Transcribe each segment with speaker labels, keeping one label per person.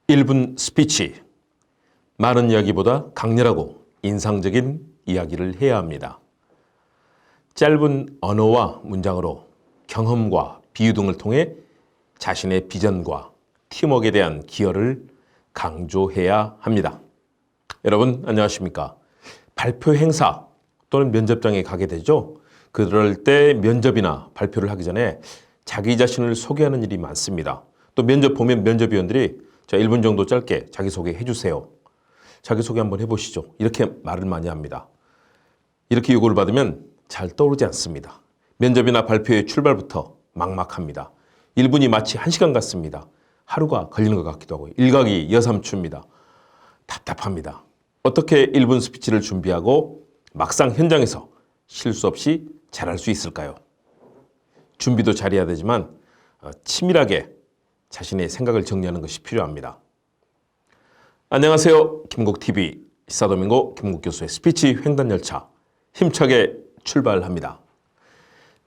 Speaker 1: 1분 스피치. 많은 이야기보다 강렬하고 인상적인 이야기를 해야 합니다. 짧은 언어와 문장으로 경험과 비유 등을 통해 자신의 비전과 팀워크에 대한 기여를 강조해야 합니다. 여러분 안녕하십니까? 발표 행사 또는 면접장에 가게 되죠. 그럴 때 면접이나 발표를 하기 전에 자기 자신을 소개하는 일이 많습니다. 또 면접 보면 면접위원들이 자, 1분 정도 짧게 자기소개 해주세요. 자기소개 한번 해보시죠. 이렇게 말을 많이 합니다. 이렇게 요구를 받으면 잘 떠오르지 않습니다. 면접이나 발표의 출발부터 막막합니다. 1분이 마치 1시간 같습니다. 하루가 걸리는 것 같기도 하고 일각이 여삼추입니다. 답답합니다. 어떻게 1분 스피치를 준비하고 막상 현장에서 실수 없이 잘할 수 있을까요? 준비도 잘해야 되지만 치밀하게 자신의 생각을 정리하는 것이 필요합니다. 안녕하세요. 김국TV 시사도민고 김국 교수의 스피치 횡단열차 힘차게 출발합니다.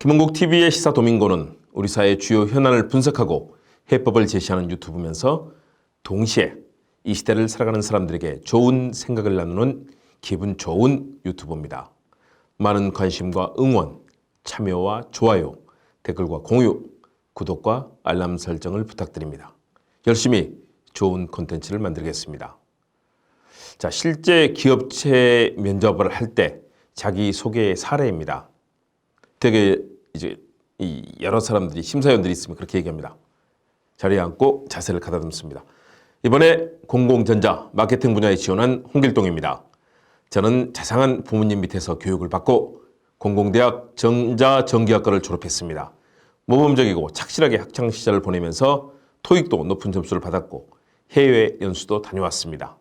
Speaker 1: 김국TV의 시사도민고는 우리 사회의 주요 현안을 분석하고 해법을 제시하는 유튜브면서 동시에 이 시대를 살아가는 사람들에게 좋은 생각을 나누는 기분 좋은 유튜브입니다. 많은 관심과 응원, 참여와 좋아요, 댓글과 공유, 구독과 알람 설정을 부탁드립니다. 열심히 좋은 콘텐츠를 만들겠습니다. 자, 실제 기업체 면접을 할 때 자기 소개의 사례입니다. 되게 이제 여러 사람들이 심사위원들이 있으면 그렇게 얘기합니다. 자리에 앉고 자세를 가다듬습니다. 이번에 공공전자 마케팅 분야에 지원한 홍길동입니다. 저는 자상한 부모님 밑에서 교육을 받고 공공대학 전자전기학과를 졸업했습니다. 모범적이고 착실하게 학창시절을 보내면서 토익도 높은 점수를 받았고 해외 연수도 다녀왔습니다.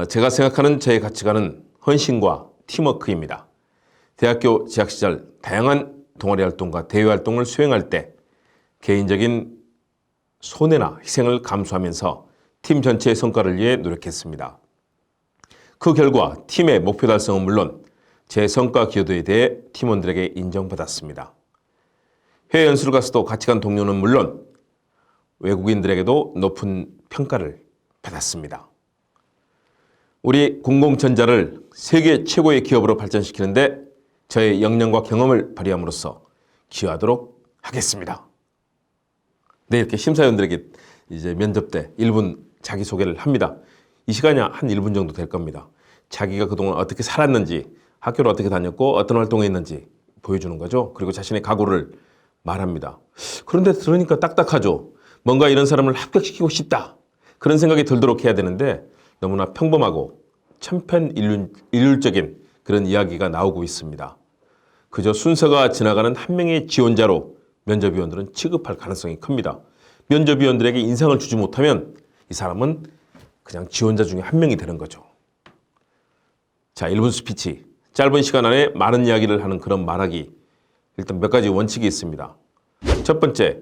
Speaker 1: 제가 생각하는 저의 가치관은 헌신과 팀워크입니다. 대학교 재학 시절 다양한 동아리 활동과 대외 활동을 수행할 때 개인적인 손해나 희생을 감수하면서 팀 전체의 성과를 위해 노력했습니다. 그 결과 팀의 목표 달성은 물론 제 성과 기여도에 대해 팀원들에게 인정받았습니다. 해외 연수를 가서도 같이 간 동료는 물론 외국인들에게도 높은 평가를 받았습니다. 우리 공공전자를 세계 최고의 기업으로 발전시키는데 저의 역량과 경험을 발휘함으로써 기여하도록 하겠습니다. 네, 이렇게 심사위원들에게 이제 면접 때 1분 자기소개를 합니다. 이 시간이 한 1분 정도 될 겁니다. 자기가 그동안 어떻게 살았는지, 학교를 어떻게 다녔고 어떤 활동을 했는지 보여주는 거죠. 그리고 자신의 각오를 말합니다. 그런데 들으니까 딱딱하죠. 뭔가 이런 사람을 합격시키고 싶다. 그런 생각이 들도록 해야 되는데 너무나 평범하고 천편일률적인 그런 이야기가 나오고 있습니다. 그저 순서가 지나가는 한 명의 지원자로 면접위원들은 취급할 가능성이 큽니다. 면접위원들에게 인상을 주지 못하면 이 사람은 그냥 지원자 중에 한 명이 되는 거죠. 자, 1분 스피치. 짧은 시간 안에 많은 이야기를 하는 그런 말하기. 일단 몇 가지 원칙이 있습니다. 첫 번째,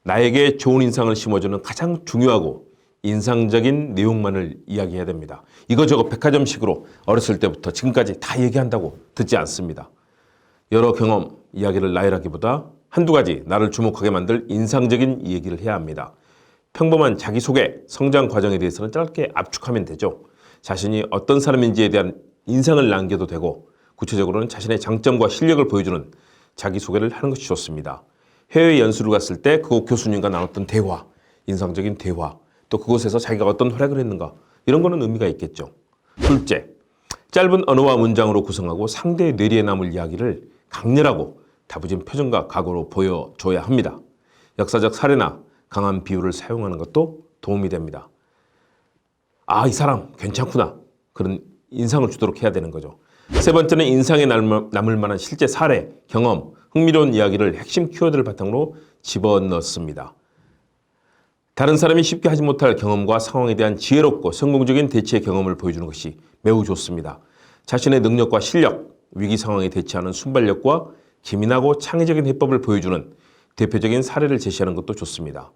Speaker 1: 나에게 좋은 인상을 심어주는 가장 중요하고 인상적인 내용만을 이야기해야 됩니다. 이거저거 백화점식으로 어렸을 때부터 지금까지 다 얘기한다고 듣지 않습니다. 여러 경험, 이야기를 나열하기보다 한두 가지 나를 주목하게 만들 인상적인 얘기를 해야 합니다. 평범한 자기소개, 성장 과정에 대해서는 짧게 압축하면 되죠. 자신이 어떤 사람인지에 대한 인상을 남겨도 되고 구체적으로는 자신의 장점과 실력을 보여주는 자기소개를 하는 것이 좋습니다. 해외 연수를 갔을 때 그곳 교수님과 나눴던 대화, 인상적인 대화, 또 그곳에서 자기가 어떤 활약을 했는가 이런 거는 의미가 있겠죠. 둘째, 짧은 언어와 문장으로 구성하고 상대의 뇌리에 남을 이야기를 강렬하고 다부진 표정과 각오로 보여줘야 합니다. 역사적 사례나 강한 비유를 사용하는 것도 도움이 됩니다. 아, 이 사람 괜찮구나. 그런 인상을 주도록 해야 되는 거죠. 세 번째는 인상에 남을 만한 실제 사례, 경험, 흥미로운 이야기를 핵심 키워드를 바탕으로 집어넣습니다. 다른 사람이 쉽게 하지 못할 경험과 상황에 대한 지혜롭고 성공적인 대처의 경험을 보여주는 것이 매우 좋습니다. 자신의 능력과 실력, 위기 상황에 대처하는 순발력과 기민하고 창의적인 해법을 보여주는 대표적인 사례를 제시하는 것도 좋습니다.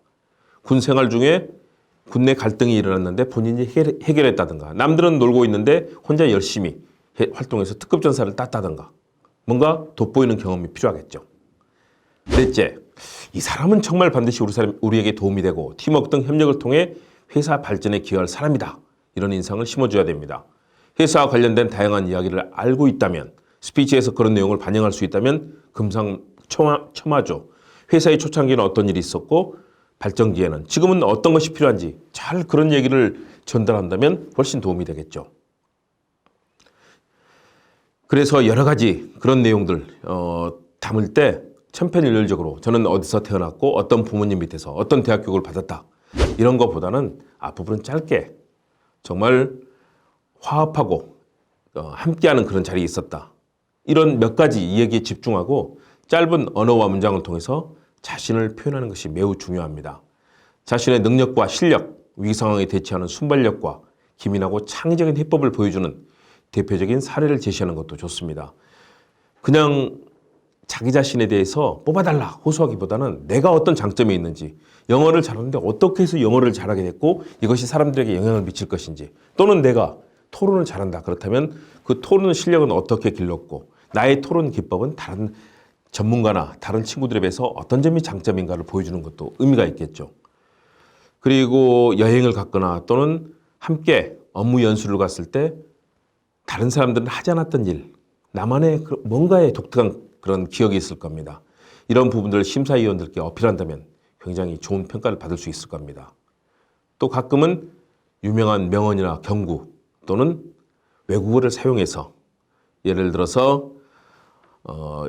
Speaker 1: 군 생활 중에 군내 갈등이 일어났는데 본인이 해결했다든가 남들은 놀고 있는데 혼자 열심히 활동해서 특급 전사를 땄다든가 뭔가 돋보이는 경험이 필요하겠죠. 넷째, 이 사람은 정말 반드시 우리에게 도움이 되고 팀워크 등 협력을 통해 회사 발전에 기여할 사람이다. 이런 인상을 심어줘야 됩니다. 회사와 관련된 다양한 이야기를 알고 있다면, 스피치에서 그런 내용을 반영할 수 있다면 금상첨화죠. 회사의 초창기는 어떤 일이 있었고 발전기에는 지금은 어떤 것이 필요한지 잘 그런 얘기를 전달한다면 훨씬 도움이 되겠죠. 그래서 여러 가지 그런 내용들 담을 때 천편일률적으로 저는 어디서 태어났고 어떤 부모님 밑에서 어떤 대학 교육을 받았다 이런 것보다는 앞부분은 짧게 정말 화합하고 함께하는 그런 자리에 있었다. 이런 몇 가지 이야기에 집중하고 짧은 언어와 문장을 통해서 자신을 표현하는 것이 매우 중요합니다. 자신의 능력과 실력, 위기 상황에 대처하는 순발력과 기민하고 창의적인 해법을 보여주는 대표적인 사례를 제시하는 것도 좋습니다. 그냥 자기 자신에 대해서 뽑아달라 호소하기보다는 내가 어떤 장점이 있는지, 영어를 잘하는데 어떻게 해서 영어를 잘하게 됐고 이것이 사람들에게 영향을 미칠 것인지, 또는 내가 토론을 잘한다. 그렇다면 그 토론 실력은 어떻게 길렀고 나의 토론 기법은 다른 전문가나 다른 친구들에 비해서 어떤 점이 장점인가를 보여주는 것도 의미가 있겠죠. 그리고 여행을 갔거나 또는 함께 업무 연수를 갔을 때 다른 사람들은 하지 않았던 일, 나만의 뭔가의 독특한 그런 기억이 있을 겁니다. 이런 부분들을 심사위원들께 어필한다면 굉장히 좋은 평가를 받을 수 있을 겁니다. 또 가끔은 유명한 명언이나 경구 또는 외국어를 사용해서, 예를 들어서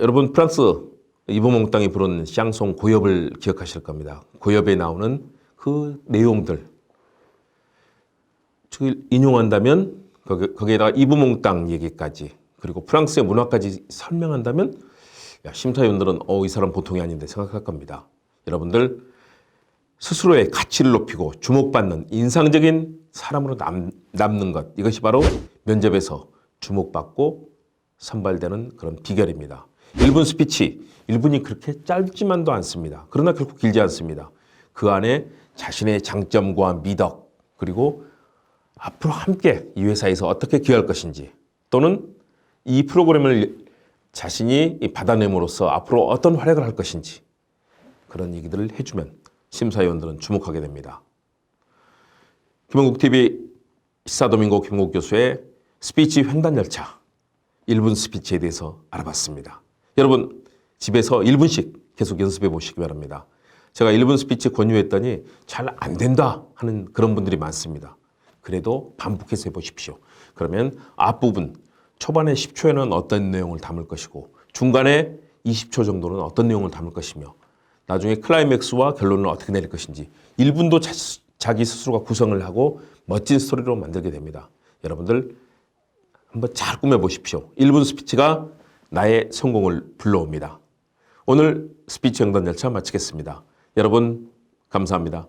Speaker 1: 여러분 프랑스 이브몽땅이 부른 샹송 고엽을 기억하실 겁니다. 고엽에 나오는 그 내용들 인용한다면 거기에다가 이브몽땅 얘기까지 그리고 프랑스의 문화까지 설명한다면 심사위원들은 이 사람 보통이 아닌데 생각할 겁니다. 여러분들 스스로의 가치를 높이고 주목받는 인상적인 사람으로 남는 것, 이것이 바로 면접에서 주목받고 선발되는 그런 비결입니다. 1분 스피치, 1분이 그렇게 짧지만도 않습니다. 그러나 결코 길지 않습니다. 그 안에 자신의 장점과 미덕, 그리고 앞으로 함께 이 회사에서 어떻게 기여할 것인지, 또는 이 프로그램을 자신이 받아냄으로써 앞으로 어떤 활약을 할 것인지, 그런 얘기들을 해주면 심사위원들은 주목하게 됩니다. 김원국TV 시사도민고 김원국 교수의 스피치 횡단열차 1분 스피치에 대해서 알아봤습니다. 여러분 집에서 1분씩 계속 연습해 보시기 바랍니다. 제가 1분 스피치 권유했더니 잘 안 된다 하는 그런 분들이 많습니다. 그래도 반복해서 해보십시오. 그러면 앞부분 초반에 10초에는 어떤 내용을 담을 것이고 중간에 20초 정도는 어떤 내용을 담을 것이며 나중에 클라이맥스와 결론을 어떻게 내릴 것인지 1분도 자기 스스로가 구성을 하고 멋진 스토리로 만들게 됩니다. 여러분들 한번 잘 꾸며보십시오. 1분 스피치가 나의 성공을 불러옵니다. 오늘 스피치 횡단열차 마치겠습니다. 여러분 감사합니다.